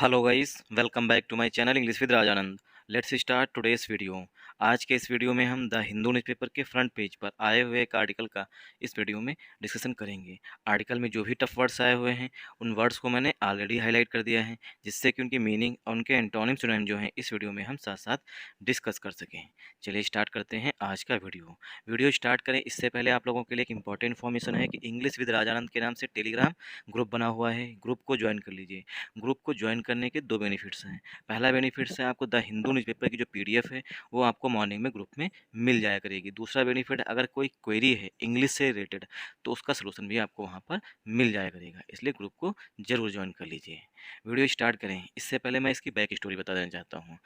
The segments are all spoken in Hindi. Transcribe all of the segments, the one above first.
Hello guys, welcome back to my channel English with Rajanand. Let's start today's video. आज के इस वीडियो में हम द हिंदू न्यूज़पेपर के फ्रंट पेज पर आए हुए एक आर्टिकल का इस वीडियो में डिस्कशन करेंगे। आर्टिकल में जो भी टफ वर्ड्स आए हुए हैं उन वर्ड्स को मैंने ऑलरेडी हाईलाइट कर दिया है, जिससे कि उनकी मीनिंग और उनके एंटोनिम सिनोनिम जो हैं इस वीडियो में हम साथ साथ डिस्कस कर सकें। चलिए स्टार्ट करते हैं आज का वीडियो स्टार्ट करें इससे पहले आप लोगों के लिए एक इंपॉर्टेंट इन्फॉर्मेशन है कि इंग्लिश विद राजानंद के नाम से टेलीग्राम ग्रुप बना हुआ है। ग्रुप को ज्वाइन कर लीजिए। ग्रुप को ज्वाइन करने के दो बेनिफिट्स हैं। पहला बेनिफिट्स है, आपको द हिंदू न्यूज़पेपर की जो पीडीएफ है वो आपको मॉर्निंग में ग्रुप में मिल जाया करेगी। दूसरा बेनिफिट, अगर कोई क्वेरी है इंग्लिश से रिलेटेड तो उसका सलूशन भी आपको वहाँ पर मिल जाया करेगा, इसलिए ग्रुप को जरूर ज्वाइन कर लीजिए। वीडियो स्टार्ट करें इससे पहले मैं इसकी बैक स्टोरी बता देना चाहता हूँ।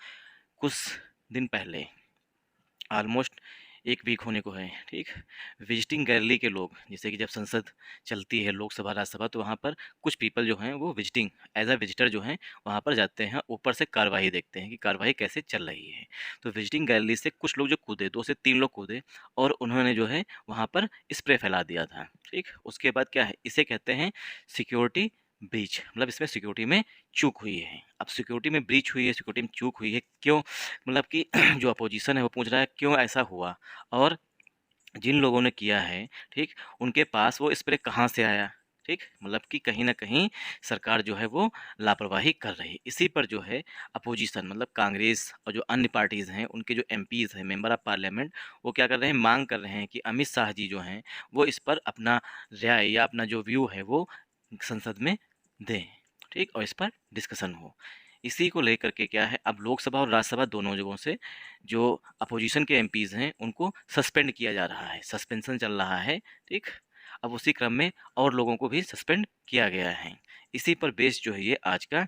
कुछ दिन पहले, ऑलमोस्ट एक वीक होने को है, ठीक, विजिटिंग गैलरी के लोग, जैसे कि जब संसद चलती है, लोकसभा राज्यसभा, तो वहाँ पर कुछ पीपल जो हैं वो विजिटिंग एज अ विजिटर जो हैं वहाँ पर जाते हैं, ऊपर से कार्यवाही देखते हैं कि कार्यवाही कैसे चल रही है। तो विजिटिंग गैलरी से कुछ लोग जो कूदे, 2 से 3 लोग कूदे और उन्होंने जो है वहाँ पर स्प्रे फैला दिया था। ठीक, उसके बाद क्या है, इसे कहते हैं सिक्योरिटी ब्रीच, मतलब इसमें सिक्योरिटी में चूक हुई है। अब सिक्योरिटी में ब्रीच हुई है, सिक्योरिटी में चूक हुई है, क्यों, मतलब कि जो अपोजिशन है वो पूछ रहा है क्यों ऐसा हुआ और जिन लोगों ने किया है, ठीक, उनके पास वो स्प्रे कहाँ से आया। ठीक, मतलब कि कहीं ना कहीं सरकार जो है वो लापरवाही कर रही है। इसी पर जो है अपोजिशन, मतलब कांग्रेस और जो अन्य पार्टीज़ हैं उनके जो एमपीज़ हैं, मेंबर ऑफ पार्लियामेंट, वो क्या कर रहे हैं, मांग कर रहे हैं कि अमित शाह जी जो हैं वो इस पर अपना राय या अपना जो व्यू है वो संसद में दें। ठीक, और इस पर डिस्कशन हो। इसी को लेकर के क्या है, अब लोकसभा और राज्यसभा दोनों जगहों से जो अपोजिशन के एमपीज़ हैं उनको सस्पेंड किया जा रहा है, सस्पेंशन चल रहा है। ठीक, अब उसी क्रम में और लोगों को भी सस्पेंड किया गया है। इसी पर बेस जो है ये आज का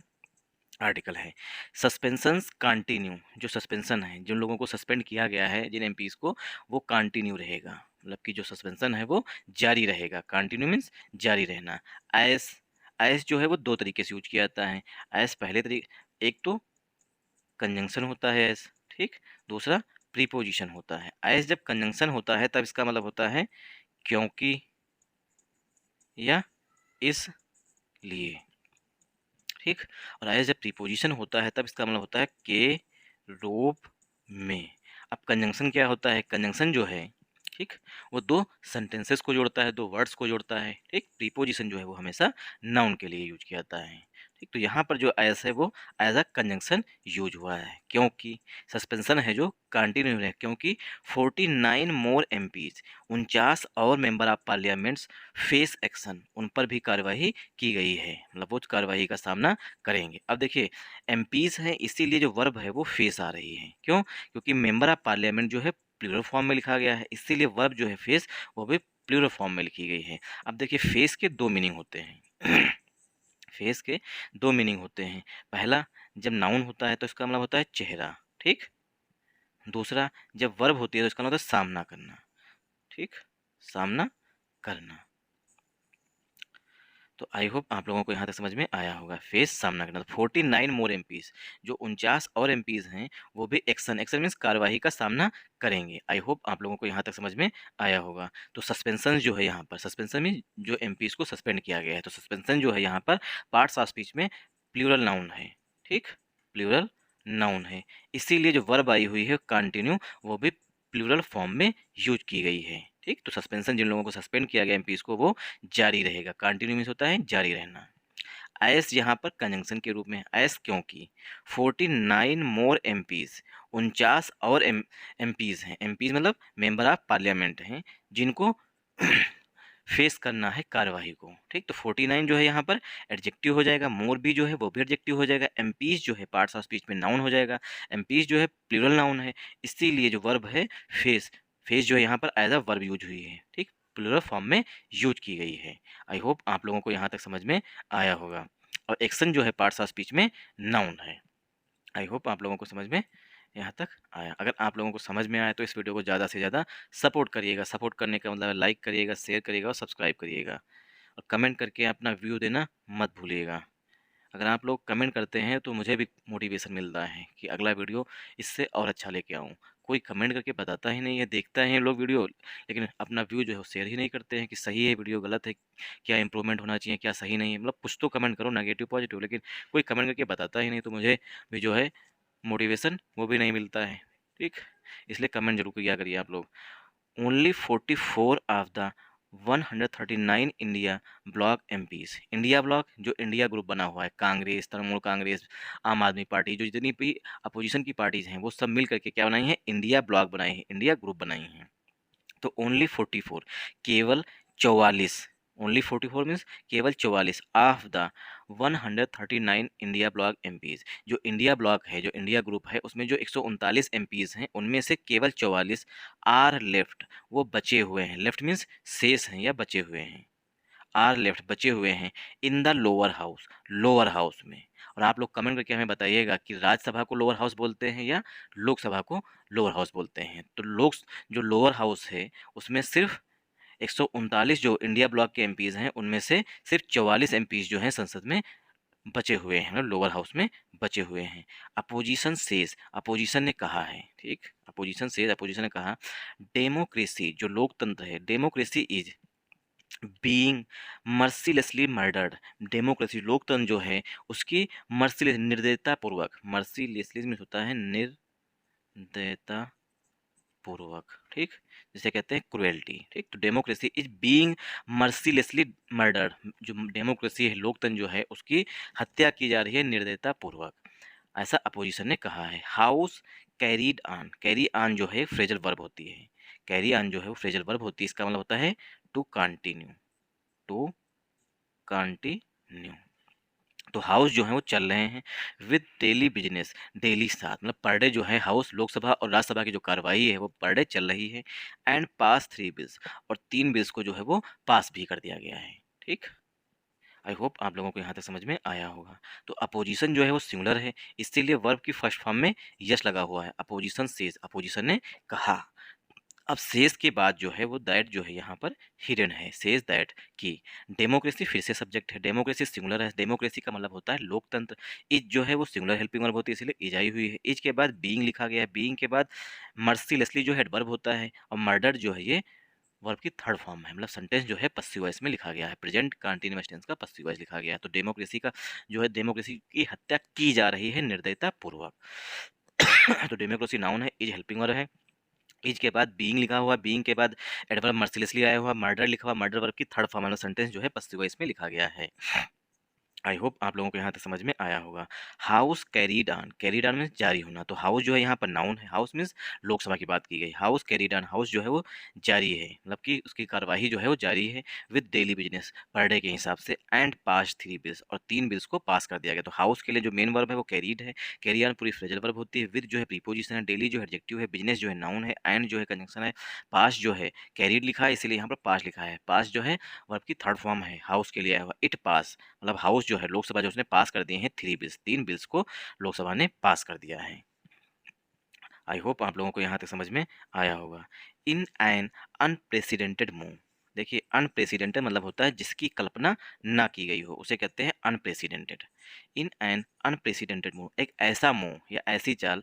आर्टिकल है। सस्पेंशंस कंटिन्यू, जो सस्पेंशन है, जिन लोगों को सस्पेंड किया गया है, जिन एमपीज़ को, वो कंटिन्यू रहेगा, मतलब कि जो सस्पेंशन है वो जारी रहेगा। कंटिन्यू मीन्स जारी रहना। एस, एस जो है वो दो तरीके से यूज किया जाता है। एस पहले तरीके, एक तो कंजंक्शन होता है एस, ठीक, दूसरा प्रीपोजिशन होता है। एस जब कंजंक्शन होता है तब इसका मतलब होता है क्योंकि या इसलिए। ठीक, और एस जब प्रीपोजिशन होता है तब इसका मतलब होता है के रूप में। अब कंजंक्शन क्या होता है, कंजंक्शन जो है, ठीक, वो दो सेंटेंसेस को जोड़ता है, दो वर्ड्स को जोड़ता है। ठीक, प्रीपोजिशन जो है वो हमेशा नाउन के लिए यूज किया जाता है। ठीक, तो यहाँ पर जो एस है वो एज अ कंजंक्शन यूज हुआ है, क्योंकि सस्पेंशन है जो कंटिन्यू है, क्योंकि 49 मोर एमपीज, 49 और member of parliaments face action, उन पर भी कार्रवाई की गई है, मतलब वो कार्रवाई का सामना करेंगे। अब देखिए, एमपीज हैं इसीलिए जो वर्ब है वो फेस आ रही है, क्यों, क्योंकि मेंबर ऑफ पार्लियामेंट जो है प्लूरल फॉर्म में लिखा गया है, इसीलिए वर्ब जो है फेस वो भी प्लूरल फॉर्म में लिखी गई है। अब देखिए, फेस के दो मीनिंग होते हैं फेस के दो मीनिंग होते हैं। पहला, जब नाउन होता है तो इसका मतलब होता है चेहरा। ठीक, दूसरा, जब वर्ब होती है तो इसका मतलब होता है सामना करना। ठीक, सामना करना। तो आई होप आप लोगों को यहाँ तक समझ में आया होगा। फेस सामना करना, तो 49 मोर एमपीज, जो 49 और एमपीज हैं वो भी एक्शन, एक्शन मीन्स कार्यवाही का सामना करेंगे। आई होप आप लोगों को यहाँ तक समझ में आया होगा। तो सस्पेंशन जो है यहाँ पर, सस्पेंशन मीन जो एमपीज को सस्पेंड किया गया है, तो सस्पेंशन जो है यहाँ पर पार्ट्स ऑफ स्पीच में प्लूरल नाउन है। ठीक, प्लूरल नाउन है, इसीलिए जो वर्ब आई हुई है कंटिन्यू वो भी प्लूरल फॉर्म में यूज की गई है। ठीक, तो सस्पेंशन, जिन लोगों को सस्पेंड किया गया एमपीज को, वो जारी रहेगा। कंटिन्यू मीन्स होता है जारी रहना। एस यहाँ पर कंजंक्शन के रूप में एस, क्योंकि 49 मोर एमपीज, 49 और एमपीज हैं, एमपीज मतलब मेंबर ऑफ पार्लियामेंट हैं, जिनको फेस करना है कार्यवाही को। ठीक, तो 49 जो है यहाँ पर एडजेक्टिव हो जाएगा, मोर भी जो है वो भी एडजेक्टिव हो जाएगा, एमपीज जो है पार्ट्स ऑफ स्पीच में नाउन हो जाएगा, एमपीज जो है प्लूरल नाउन है, इसीलिए जो वर्ब है फेस, फेस जो है यहाँ पर एज अ वर्ब यूज हुई है। ठीक, प्लूरल फॉर्म में यूज की गई है। आई होप आप लोगों को यहाँ तक समझ में आया होगा। और एक्शन जो है पार्ट्स ऑफ स्पीच में नाउन है। आई होप आप लोगों को समझ में यहाँ तक आया। अगर आप लोगों को समझ में आया तो इस वीडियो को ज़्यादा से ज़्यादा सपोर्ट करिएगा। सपोर्ट करने का मतलब लाइक करिएगा, शेयर करिएगा और सब्सक्राइब करिएगा, और कमेंट करके अपना व्यू देना मत भूलिएगा। अगर आप लोग कमेंट करते हैं तो मुझे भी मोटिवेशन मिलता है कि अगला वीडियो इससे और अच्छा लेके आऊँ। कोई कमेंट करके बताता ही नहीं है। देखता है लोग वीडियो, लेकिन अपना व्यू जो है वो शेयर ही नहीं करते हैं कि सही है वीडियो, गलत है, क्या इंप्रूवमेंट होना चाहिए, क्या सही नहीं है। मतलब कुछ तो कमेंट करो, नेगेटिव पॉजिटिव, लेकिन कोई कमेंट करके बताता ही नहीं, तो मुझे भी जो है मोटिवेशन वो भी नहीं मिलता है। ठीक, इसलिए कमेंट जरूर किया करिए आप लोग। Only 44 of the 139 India block MPs, India block जो इंडिया ग्रुप बना हुआ है, कांग्रेस, तृणमूल कांग्रेस, आम आदमी पार्टी, जो जितनी भी अपोजिशन की पार्टीज हैं वो सब मिल करके क्या बनाई है, इंडिया ब्लॉक बनाई है, इंडिया ग्रुप बनाई है। तो ओनली 44, केवल 44, ओनली 44 मीन्स केवल 44 of the 139 India block MPs, जो इंडिया ब्लॉक है, जो इंडिया ग्रुप है, उसमें जो 139 एमपीज हैं उनमें से केवल 44 आर लेफ्ट, वो बचे हुए हैं। लेफ्ट मीन्स शेष हैं या बचे हुए हैं, आर लेफ्ट बचे हुए हैं in the lower house, lower house में। और आप लोग कमेंट करके हमें बताइएगा कि राज्यसभा को लोअर हाउस बोलते हैं या लोकसभा को लोअर हाउस बोलते हैं। तो लोक जो लोअर हाउस है उसमें सिर्फ 139 जो इंडिया ब्लॉक के एमपीज हैं उनमें से सिर्फ 44 एमपीज जो हैं संसद में बचे हुए हैं, लोअर हाउस में बचे हुए हैं। अपोजिशन सेज, अपोजिशन ने कहा है, ठीक, अपोजिशन सेज, अपोजिशन ने कहा, डेमोक्रेसी जो लोकतंत्र है, democracy is being mercilessly murdered, democracy लोकतंत्र जो है उसकी मर्सीलेस निर्दयता पूर्वक, मर्सीलेसली में होता है निर्दयता पूर्वक, ठीक, जिसे कहते हैं क्रुएल्टी। ठीक, तो democracy is being mercilessly murdered, जो डेमोक्रेसी है, लोकतंत्र जो है उसकी हत्या की जा रही है निर्दयता पूर्वक, ऐसा अपोजिशन ने कहा है। House carried on, carry on जो है फ्रेजल वर्ब होती है, कैरी ऑन जो है वो फ्रेजल वर्ब होती है, इसका मतलब होता है टू कंटिन्यू, टू कंटिन्यू। तो हाउस जो है वो चल रहे हैं विद डेली बिजनेस, डेली साथ, मतलब पर डे जो है हाउस, लोकसभा और राज्यसभा की जो कार्रवाई है वो पर डे चल रही है। एंड पास 3 बिल्स, और 3 बिल्स को जो है वो पास भी कर दिया गया है। ठीक, आई होप आप लोगों को यहाँ तक समझ में आया होगा। तो अपोजिशन जो है वो सिंगुलर है, इसीलिए वर्ब की फर्स्ट फॉर्म में यस लगा हुआ है, अपोजिशन सेज, अपोजिशन ने कहा। अब सेज के बाद जो है वो दैट जो है यहाँ पर हिडन है, सेज दैट कि डेमोक्रेसी फिर से सब्जेक्ट है, डेमोक्रेसी सिंगुलर है, डेमोक्रेसी का मतलब होता है लोकतंत्र। इज जो है वो सिंगुलर हेल्पिंग वर्ब होती है, इसलिए इज आई हुई है। इज के बाद बीइंग लिखा गया है, बीइंग के बाद मर्सीलेसली जो है एडवर्ब होता है, और मर्डर जो है ये वर्ब की थर्ड फॉर्म है, मतलब सेंटेंस जो है पस्सिव वॉइस में लिखा गया है, प्रेजेंट कंटीन्यूअस टेंस का पस्सिव वॉइस लिखा गया है। तो डेमोक्रेसी का जो है, डेमोक्रेसी की हत्या की जा रही है निर्दयता पूर्वक। तो डेमोक्रेसी नाउन है, इज हेल्पिंग वर्ब है, इज के बाद बीइंग लिखा हुआ, बीइंग के बाद एडवर्ब मर्सिलेसली आया हुआ, मर्डर लिखा हुआ, मर्डर वर्ब की थर्ड फॉर्म वाला सेंटेंस जो है पस्सिव वॉइस में लिखा गया है। आई होप आप लोगों को यहाँ तक समझ में आया होगा। House carried on, carried on means जारी होना, तो हाउस जो है यहाँ पर नाउन है, हाउस मीन्स लोकसभा की बात की गई, हाउस कैरीड ऑन, हाउस जो है वो जारी है, मतलब कि उसकी कार्यवाही जो है वो जारी है with daily business, per day के हिसाब से। एंड पास 3 बिल्स, और 3 बिल्स को पास कर दिया गया। तो हाउस के लिए जो मेन वर्ब है वो कैरीड है, कैरी ऑन पूरी फ्रेजल वर्ब होती है, विद जो है प्रीपोजिशन है, डेली जो है एडजेक्टिव है, बिजनेस जो है नाउन है, एंड जो है कंजंक्शन है, पास जो है कैरीड लिखा है इसीलिए यहाँ पर पास लिखा है, पास जो है वर्ब की थर्ड फॉर्म है, हाउस के लिए आया हुआ। इट पास, मतलब हाउस जो है लोकसभा जो उसने पास कर दिए हैं 3 बिल्स, 3 बिल्स को लोकसभा ने पास कर दिया है। आई होप आप लोगों को यहाँ तक समझ में आया होगा। इन एन अनप्रेसिडेंटेड मूव, देखिए अनप्रेसिडेंटेड मतलब होता है जिसकी कल्पना ना की गई हो, उसे कहते हैं unprecedented. In an unprecedented move, एक ऐसा मूव या ऐसी चाल,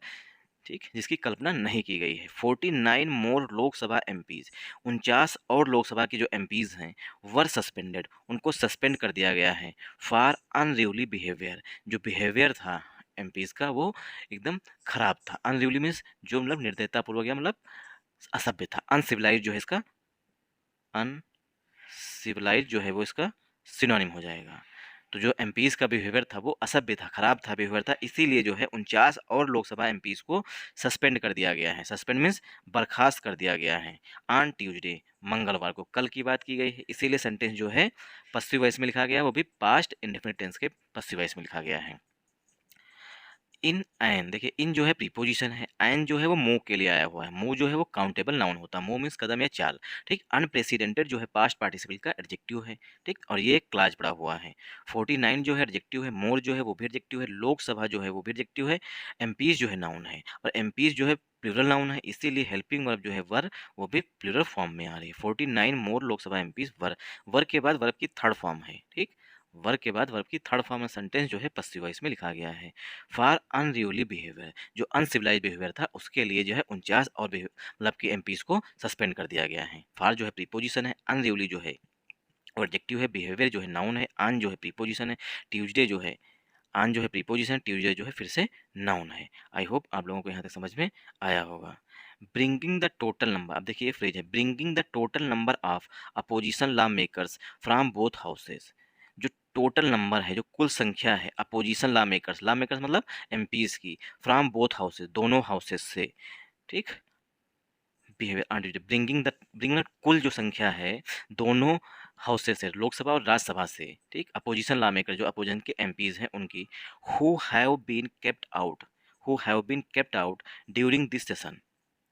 ठीक, जिसकी कल्पना नहीं की गई है। 49 मोर लोकसभा एमपीज, 49 और लोकसभा के जो एमपीज हैं वर सस्पेंडेड, उनको सस्पेंड कर दिया गया है फॉर अनरूली बिहेवियर, जो बिहेवियर था एमपीज का वो एकदम खराब था। अनरूली मीन्स जो मतलब निर्दयतापूर्वक या मतलब असभ्य था, अनसिविलाइज जो है इसका, अनसिविलाइज जो है वो इसका सिनोनिम हो जाएगा। तो जो एमपीज का बिहेवियर था वो असभ्य था, खराब था बिहेवियर था, इसीलिए जो है 49 और लोकसभा एमपीज को सस्पेंड कर दिया गया है। सस्पेंड मीन्स बर्खास्त कर दिया गया है। ऑन ट्यूजडे, मंगलवार को, कल की बात की गई है, इसीलिए सेंटेंस जो है पस्सिव वॉइस में लिखा गया है, वो भी पास्ट इंडेफिनिट टेंस के पस्सिव वॉइस में लिखा गया है। इन एन, देखिए इन जो है प्रीपोजिशन है, एन जो है वो मूव के लिए आया हुआ है, मूव जो है वो काउंटेबल नाउन होता है, मूव मीन्स कदम या चाल, ठीक। अनप्रेसिडेंटेड जो है पास्ट पार्टिसिपल का एडजेक्टिव है, ठीक, और ये एक क्लास पड़ा हुआ है। 49 जो है एडजेक्टिव है, मोर जो है वो भी एडजेक्टिव है, लोकसभा जो है वो भी एडजेक्टिव है, एमपीज जो है नाउन है, और एमपीज जो है प्लूरल नाउन है, इसीलिए हेल्पिंग वर्ब जो है वर, वो भी प्लूरल फॉर्म में आ रही है। 49 मोर लोकसभा एमपीज वर, वर के बाद वर्ब की थर्ड फॉर्म है, ठीक, वर्ब के बाद वर्ब की थर्ड फॉर्म में सेंटेंस जो है पस्सिव वॉइस में लिखा गया है। फॉर अनरूली बिहेवियर, जो अनसिविलाइज बिहेवियर था उसके लिए जो है 49 और मतलब कि एमपीज को सस्पेंड कर दिया गया है। फॉर जो है प्रीपोजिशन है, अनरूली जो है ऑब्जेक्टिव है, बिहेवियर जो है नाउन है, अन जो है प्रीपोजिशन है, ट्यूजडे जो है अन जो है प्रीपोजिशन, ट्यूजडे जो है फिर से नाउन है। आई होप आप लोगों को यहाँ तक समझ में आया होगा। ब्रिंगिंग द टोटल नंबर, अब देखिए ये फ्रेज है, bringing the total number of opposition law makers from both houses. जो टोटल नंबर है, जो कुल संख्या है अपोजिशन लॉ मेकर्स मतलब एमपीज की, फ्रॉम बोथ हाउसेस दोनों हाउसेस से, ठीक, बिहेवियर ब्रिंगिंग कुल जो संख्या है दोनों हाउसेस से, लोकसभा और राज्यसभा से, ठीक, अपोजिशन लॉ मेकर जो अपोजिशन के एमपीज हैं उनकी, who have been kept out, who have been kept out during this session.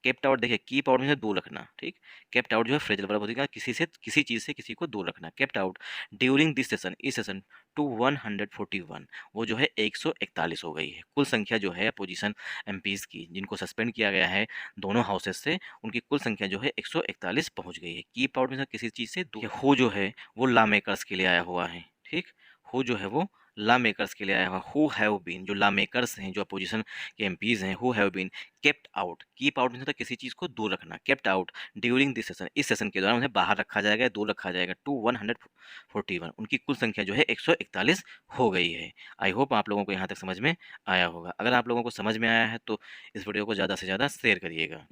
Kept out देखिए, कीप आउट में से दूर रखना, ठीक, केप्ट आउट जो है फ्रेजल वर्ब होगा, किसी से किसी चीज से किसी को दूर रखना। Kept out during this session, इस सेशन, टू 141, वो जो है 141 हो गई है। कुल संख्या जो है अपोजिशन एमपीज की जिनको सस्पेंड किया गया है दोनों हाउसेस से, उनकी कुल संख्या जो है 141 पहुंच गई है। कीप आउट में से किसी चीज से दूर, हो जो है वो लॉ मेकर्स के लिए आया हुआ है, ठीक, हो जो है वो लॉ मेकर्स के लिए आया हुआ। हु हैव बीन जो लॉ मेकर्स हैं, जो अपोजिशन के एमपीज हैं, who have been kept out, keep out मतलब किसी चीज को दूर रखना, kept out during this session, इस सेशन के दौरान उन्हें बाहर रखा जाएगा, दूर रखा जाएगा, टू 141, उनकी कुल संख्या जो है 141 हो गई है। आई होप आप लोगों को यहाँ तक समझ में आया होगा। अगर आप लोगों को समझ में आया है तो इस वीडियो को ज़्यादा से ज़्यादा शेयर करिएगा।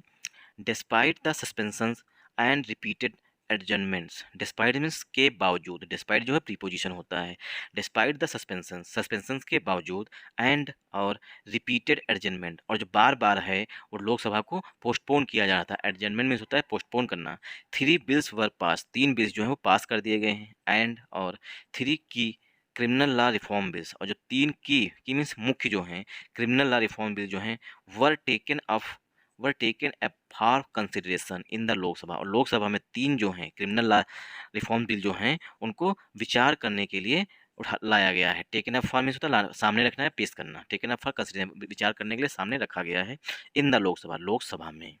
Despite the suspensions and repeated adjournments, despite means के बावजूद, डिस्पाइट जो है प्रीपोजिशन होता है, डिस्पाइट द सस्पेंशन, सस्पेंशंस के बावजूद, एंड और रिपीटेड एडजर्नमेंट, और जो बार बार है वो लोकसभा को पोस्टपोन किया जा रहा था। एडजर्नमेंट मीन्स होता है पोस्टपोन करना। 3 बिल्स वर पास, 3 बिल्स जो है वो पास कर दिए गए हैं। एंड और 3 की क्रिमिनल लॉ रिफॉर्म बिल्स, और जो 3 की मीन्स मुख्य जो हैं क्रिमिनल लॉ रिफॉर्म बिल जो हैं were taken up were taken up for consideration in the Lok Sabha, और लोकसभा में 3 जो हैं क्रिमिनल लॉ रिफॉर्म बिल जो हैं उनको विचार करने के लिए उठा लाया गया है। टेकन अप फॉर मीन्स होता है सामने रखना है, पेश करना। टेकन अप फॉर कंसिडरेशन विचार करने के लिए सामने रखा गया है इन द लोकसभा, लोकसभा में।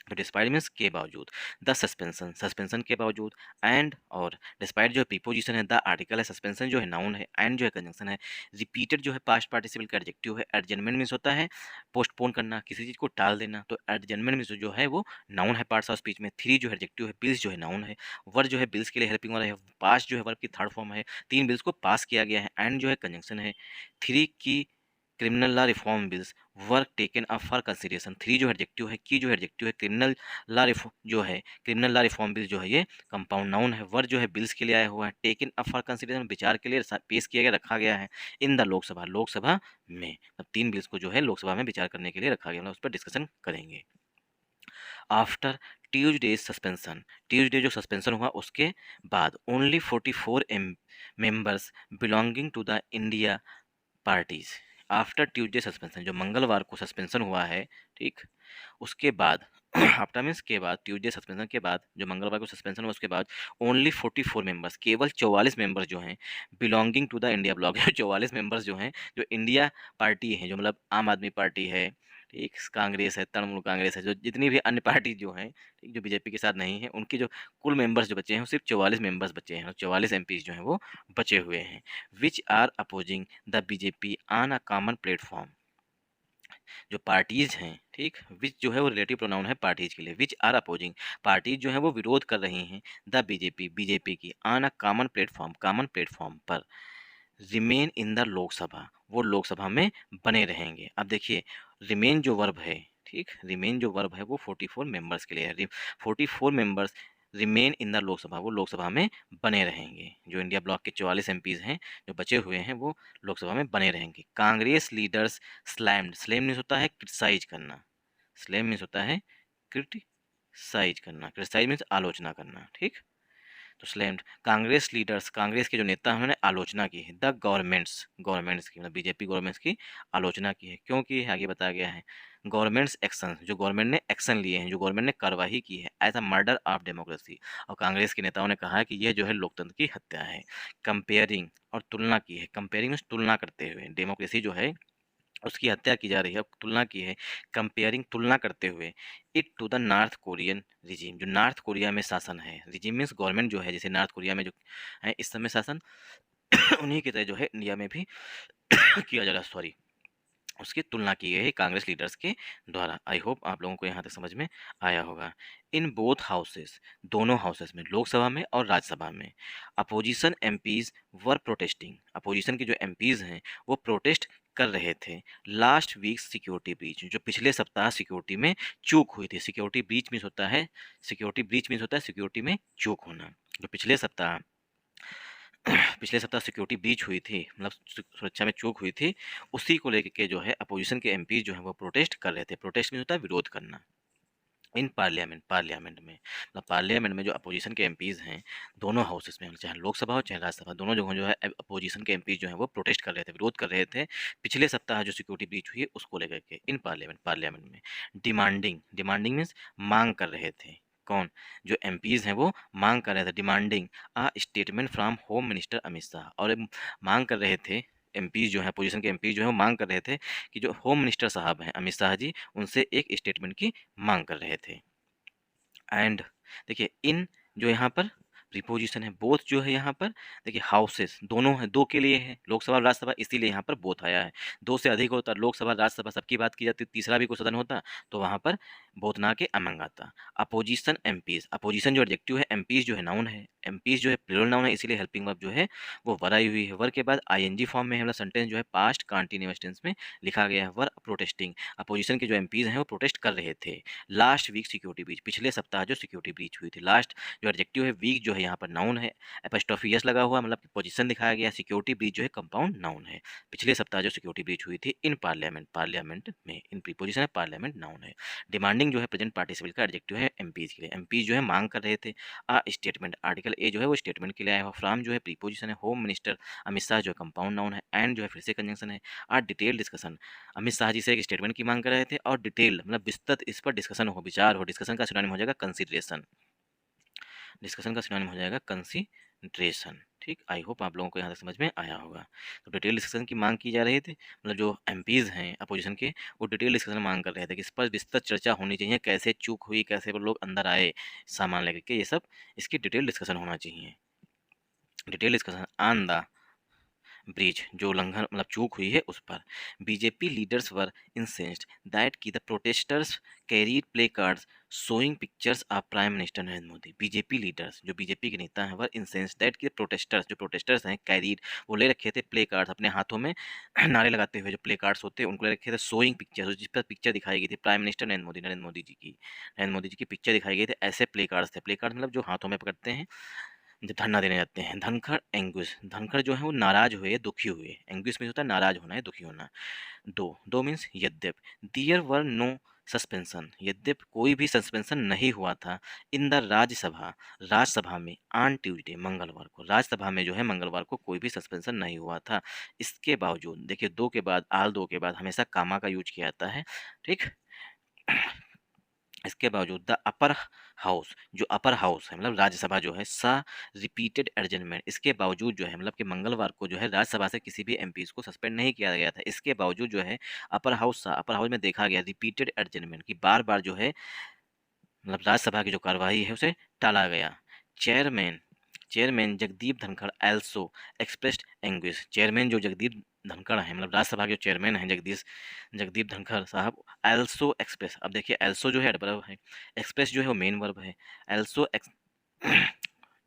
तो डिस्पाइट मीन्स के बावजूद, द सस्पेंशन, सस्पेंशन के बावजूद, एंड और डिस्पाइट जो है प्रीपोजिशन है, द आर्टिकल है, सस्पेंशन जो है नाउन है, एंड जो है कंजंक्शन है, रिपीटेड जो है पास्ट पार्टिसिपल का एडजेक्टिव है, एडजर्नमेंट मीन्स होता है पोस्टपोन करना, किसी चीज को टाल देना, तो एडजर्नमेंट मीन्स जो है वो नाउन है पार्ट्स ऑफ स्पीच में। 3 जो है एडजेक्टिव है, बिल्स जो है नाउन है, वर्ब जो है बिल्स के लिए हेल्पिंग वाला है, पास जो है वर्ब की थर्ड फॉर्म है, 3 बिल्स को पास किया गया है, एंड जो है कंजंक्शन है। 3 की criminal law reform bills were taken up for consideration, 3 जो एडजेक्टिव है, की जो एडजेक्टिव है, क्रिमिनल लॉ जो है क्रिमिनल लॉ रिफॉर्म बिल जो है ये कंपाउंड नाउन है, वर्ड जो है बिल्स के लिए आया हुआ है, टेकन अप फॉर कंसिडरेशन विचार के लिए पेश किया गया, रखा गया है, इन द लोकसभा, लोकसभा में। अब 3 बिल्स को जो है लोकसभा में विचार करने के लिए रखा गया, उस पर डिस्कशन करेंगे। आफ्टर ट्यूजडे सस्पेंशन, ट्यूजडे जो सस्पेंशन हुआ उसके बाद only 44 members belonging to the India parties, after Tuesday suspension, जो मंगलवार को सस्पेंशन हुआ है, ठीक, उसके बाद आफ्टर मीन्स के बाद, ट्यूजडे सस्पेंशन के बाद, जो मंगलवार को सस्पेंशन हुआ उसके बाद ओनली 44 मेंबर्स, केवल 44 मेंबर्स जो हैं belonging to the India bloc, 44 members जो हैं जो इंडिया पार्टी हैं, जो मतलब आम आदमी पार्टी है, ठीक, कांग्रेस है, तृणमूल कांग्रेस है, जो जितनी भी अन्य पार्टी जो हैं, ठीक, जो बीजेपी के साथ नहीं है, उनके जो कुल मेंबर्स जो बचे हैं वो सिर्फ 44 मेंबर्स बचे हैं, और 44 एमपीज जो हैं वो बचे हुए हैं। Which are opposing the BJP on a common platform, जो पार्टीज हैं, ठीक, विच जो है वो रिलेटिव प्रोनाउन है पार्टीज के लिए, विच आर अपोजिंग, पार्टीज जो है वो विरोध कर रही हैं द बीजेपी, बीजेपी की, on a common platform, common platform पर, रिमेन इन द लोकसभा, वो लोकसभा में बने रहेंगे। अब देखिए रिमेन जो वर्ब है, ठीक, रिमेन जो वर्ब है वो 44 मेंबर्स के लिए है, 44 members remain in the Lok Sabha, वो लोकसभा में बने रहेंगे, जो इंडिया ब्लॉक के 44 एमपीज हैं जो बचे हुए हैं वो लोकसभा में बने रहेंगे। Congress leaders slammed, slam means होता है क्रिटिसाइज करना, स्लैम मीन्स होता है क्रिटिसाइज करना, क्रिटिसाइज मीन्स आलोचना करना, ठीक, तो स्लैम्ड, कांग्रेस लीडर्स, कांग्रेस के जो नेता हैं उन्होंने आलोचना की है, द गवर्नमेंट्स, गवर्नमेंट्स की मतलब बीजेपी गवर्नमेंट्स की आलोचना की है, क्योंकि आगे बताया गया है गवर्नमेंट्स एक्शन, जो गवर्नमेंट ने एक्शन लिए हैं, जो गवर्नमेंट ने कार्रवाई की है, as a murder of democracy, और कांग्रेस के नेताओं ने कहा है कि यह जो है लोकतंत्र की हत्या है। कंपेयरिंग, और तुलना की है, कंपेयरिंग मीन्स तुलना करते हुए, डेमोक्रेसी जो है उसकी हत्या की जा रही है, अब तुलना की है, कंपेयरिंग तुलना करते हुए, it to the North Korean regime, जो नॉर्थ कोरिया में शासन है, रिजीम मीन्स गवर्नमेंट जो है, जैसे नॉर्थ कोरिया में जो है इस समय शासन, उन्हीं की तरह जो है इंडिया में भी किया जा रहा है, सॉरी, उसकी तुलना की गई है कांग्रेस लीडर्स के द्वारा। आई होप आप लोगों को यहाँ तक समझ में आया होगा। इन बोथ हाउसेस, दोनों हाउसेस में, लोकसभा में और राज्यसभा में, अपोजिशन एमपीज वर प्रोटेस्टिंग, अपोजिशन के जो एमपीज हैं वो प्रोटेस्ट कर रहे थे लास्ट वीक सिक्योरिटी ब्रीच, जो पिछले सप्ताह सिक्योरिटी में चूक हुई थी। सिक्योरिटी ब्रीच मीन्स होता है, सिक्योरिटी ब्रीच मीन्स होता है सिक्योरिटी में चूक होना। जो पिछले सप्ताह सिक्योरिटी ब्रीच हुई थी, मतलब सुरक्षा में चूक हुई थी, उसी को लेकर के जो है अपोजिशन के एमपी जो है वो प्रोटेस्ट कर रहे थे। प्रोटेस्ट में होता है विरोध करना। इन पार्लियामेंट, पार्लियामेंट में, मतलब पार्लियामेंट में जो अपोजिशन के एमपीज हैं, दोनों हाउसेस में, चाहे लोकसभा हो चाहे राज्यसभा, दोनों जगहों जो है अपोजिशन के एमपीज जो है वो प्रोटेस्ट कर रहे थे, विरोध कर रहे थे पिछले सप्ताह जो सिक्योरिटी ब्रीच हुई है उसको लेकर के। इन पार्लियामेंट, पार्लियामेंट में डिमांडिंग, डिमांडिंग मीन्स मांग कर रहे थे। कौन? जो एमपीज हैं वो मांग कर रहे थे, demanding a statement from home minister Amit Shah. और मांग कर रहे थे, एमपीज जो है, अपोजिशन के एमपीज जो है वो मांग कर रहे थे कि जो होम मिनिस्टर साहब हैं अमित शाह जी, उनसे एक स्टेटमेंट की मांग कर रहे थे। एंड देखिए, इन जो यहाँ पर प्रीपोजिशन है, बोथ जो है यहाँ पर, देखिए हाउसेस दोनों है, दो के लिए है, लोकसभा और राज्यसभा, इसीलिए यहाँ पर बोथ आया है। दो से अधिक होता, लोकसभा राज्यसभा सबकी बात की जाती, तीसरा भी कोई सदन होता तो वहाँ पर बोथ ना के अमंग आता। अपोजिशन एमपीज, अपोजिशन जो एडजेक्टिव है, एमपीज जो है नाउन है, एमपीज जो है प्लूरल नाउन है, इसीलिए हेल्पिंग वर्ब जो है वो वर आई हुई है। वर के बाद आईएनजी फॉर्म में है, मतलब सेंटेंस जो है पास्ट कंटीन्यूअस टेंस में लिखा गया है। वर प्रोटेस्टिंग, अपोजिशन के जो एमपीज हैं वो प्रोटेस्ट कर रहे थे लास्ट वीक सिक्योरिटी ब्रीच, पिछले सप्ताह जो सिक्योरिटी ब्रीच हुई थी। लास्ट जो एडजेक्टिव है, वीक जो है यहाँ पर नाउन है, एपोस्ट्रोफी यस लगा हुआ, मतलब पोजीशन दिखाया गया। सिक्योरिटी ब्रीच जो है कंपाउंड नाउन है। पिछले सप्ताह जो सिक्योरिटी ब्रीच हुई थी इन पार्लियामेंट, पार्लियामेंट में, इन प्रीपोजिशन है, पार्लियामेंट नाउन है। डिमांडिंग जो है प्रेजेंट पार्टिसिपल का एडजेक्टिव है एमपीज के लिए, एमपीज जो है मांग कर रहे थे। स्टेटमेंट, आर्टिकल ए जो है वो स्टेटमेंट के लिए आया हुआ। फ्रॉम जो है प्रीपोजिशन है, होम मिनिस्टर अमित शाह जो है कंपाउंड नाउन है, एंड जो है फिर से कंजंक्शन है। डिटेल डिस्कशन, अमित शाह जी से एक स्टेटमेंट की मांग कर रहे थे, और डिटेल मतलब विस्तृत इस पर डिस्कशन हो, विचार हो। डिस्कशन का सिनोनिम हो जाएगा कंसिडरेशन, डिस्कशन का सिनोनिम हो जाएगा कंसिडरेशन। ठीक, आई होप आप लोगों को यहाँ तक समझ में आया होगा। तो डिटेल डिस्कशन की मांग की जा रही थी, मतलब जो एमपीज हैं अपोजिशन के, वो डिटेल डिस्कशन मांग कर रहे थे कि इस पर विस्तृत चर्चा होनी चाहिए, कैसे चूक हुई, कैसे वो लोग अंदर आए सामान लेकर के, ये सब इसकी डिटेल डिस्कशन होना चाहिए। Detail discussion on the breach, जो उल्लंघन मतलब चूक हुई है उस पर। बीजेपी लीडर्स वर इंसेंस्ड दैट की the protesters carried play cards showing pictures of prime minister Narendra Modi. BJP leaders, जो बीजेपी के नेता हैं, वर इंसेंस्ड दैट की प्रोटेस्टर्स, जो प्रोटेस्टर्स हैं, कैरीड वो ले रखे थे प्ले कार्ड्स अपने हाथों में, नारे लगाते हुए जो प्ले कार्ड्स होते हैं उनको ले रखे थे, शोइंग पिक्चर्स जिस पर पिक्चर दिखाई गई थी प्राइम मिनिस्टर नरेंद्र मोदी, नरेंद्र मोदी जी की, नरेंद्र मोदी जी की पिक्चर दिखाई गई थी, ऐसे प्ले कार्ड्स थे। प्ले कार्ड मतलब जो हाथों में पकड़ते हैं जब धरना देने जाते हैं। धनखड़ एंग्विश, धनखड़ जो है वो नाराज हुए, दुखी हुए। एंग्विश में होता है नाराज होना है, दुखी होना। दो, दो मीन्स यद्यप, दियर वर नो सस्पेंशन, यद्यप कोई भी सस्पेंशन नहीं हुआ था इन द राज्यसभा, राज्यसभा में, ऑन ट्यूजडे, मंगलवार को, राज्यसभा में जो है मंगलवार को कोई भी सस्पेंशन नहीं हुआ था। इसके बावजूद, देखिए दो के बाद, आल दो के बाद हमेशा कामा का यूज किया जाता है। ठीक, इसके बावजूद द अपर हाउस, जो अपर हाउस है मतलब राज्यसभा जो है, सा रिपीटेड एडजमेंट, इसके बावजूद जो है मतलब कि मंगलवार को जो है राज्यसभा से किसी भी एमपीज को सस्पेंड नहीं किया गया था। इसके बावजूद जो है अपर हाउस, सा अपर हाउस में देखा गया रिपीटेड एडजमेंट की बार बार जो है मतलब राज्यसभा की जो कार्यवाही है उसे टाला गया। Chairman, chairman Jagdeep Dhankhar also expressed anguish, chairman जो जगदीप धनखड़ हैं, मतलब राज्यसभा के जो चेयरमैन हैं जगदीप धनखड़ साहब, एल्सो एक्सप्रेस, अब देखिए एल्सो जो है एडवर्ब है, एक्सप्रेस जो है वो मेन वर्ब है, एल्सो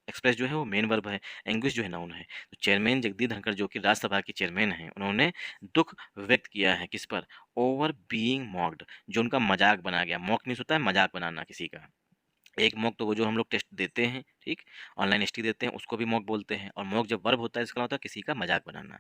एक्सप्रेस जो है वो मेन वर्ब है, एंग्विश जो है नाउन है। तो चेयरमैन जगदीप धनखड़ जो कि राज्यसभा के चेयरमैन हैं, उन्होंने दुख व्यक्त किया है किस पर? ओवर बीइंग मॉक्ड, जो उनका मजाक बनाया गया। मॉक मीन्स होता है मजाक बनाना किसी का। एक मॉक तो वो जो हम लोग टेस्ट देते हैं, ठीक, ऑनलाइन टेस्ट देते हैं, उसको भी मॉक बोलते हैं। और मॉक जब वर्ब होता है इसका मतलब होता है किसी का मजाक बनाना।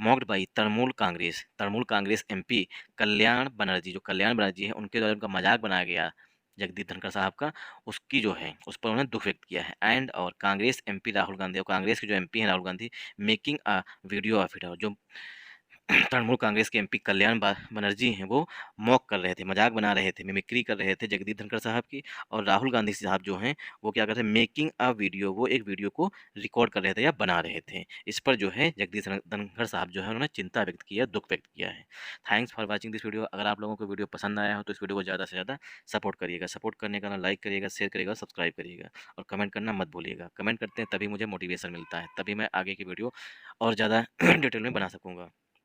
Mocked by Trinamool Congress, Trinamool Congress MP Kalyan Banerjee, जो कल्याण बनर्जी है उनके द्वारा उनका मजाक बनाया गया जगदीप धनखड़ साहब का, उसकी जो है उस पर उन्होंने दुख व्यक्त किया है। एंड और कांग्रेस एमपी राहुल गांधी, और कांग्रेस के जो एमपी हैं Rahul Gandhi, making a video of it, जो तृणमूल कांग्रेस के एमपी कल्याण बनर्जी हैं, वो मॉक कर रहे थे, मजाक बना रहे थे, मिमिक्री कर रहे थे जगदीप धनखड़ साहब की। और राहुल गांधी साहब जो हैं, वो क्या करते हैं, मेकिंग अ वीडियो, वो एक वीडियो को रिकॉर्ड कर रहे थे या बना रहे थे। इस पर जो है जगदीप धनखड़ साहब जो है, उन्होंने चिंता व्यक्त किया, दुख व्यक्त किया है। Thanks for watching this video. अगर आप लोगों को वीडियो पसंद आया हो तो इस वीडियो को ज़्यादा से ज़्यादा सपोर्ट करिएगा। सपोर्ट करने का ना, लाइक करिएगा, शेयर करिएगा, सब्सक्राइब करिएगा और कमेंट करना मत भूलिएगा। कमेंट करते हैं तभी मुझे मोटिवेशन मिलता है, तभी मैं आगे की वीडियो और ज़्यादा डिटेल में बना सकूँगा।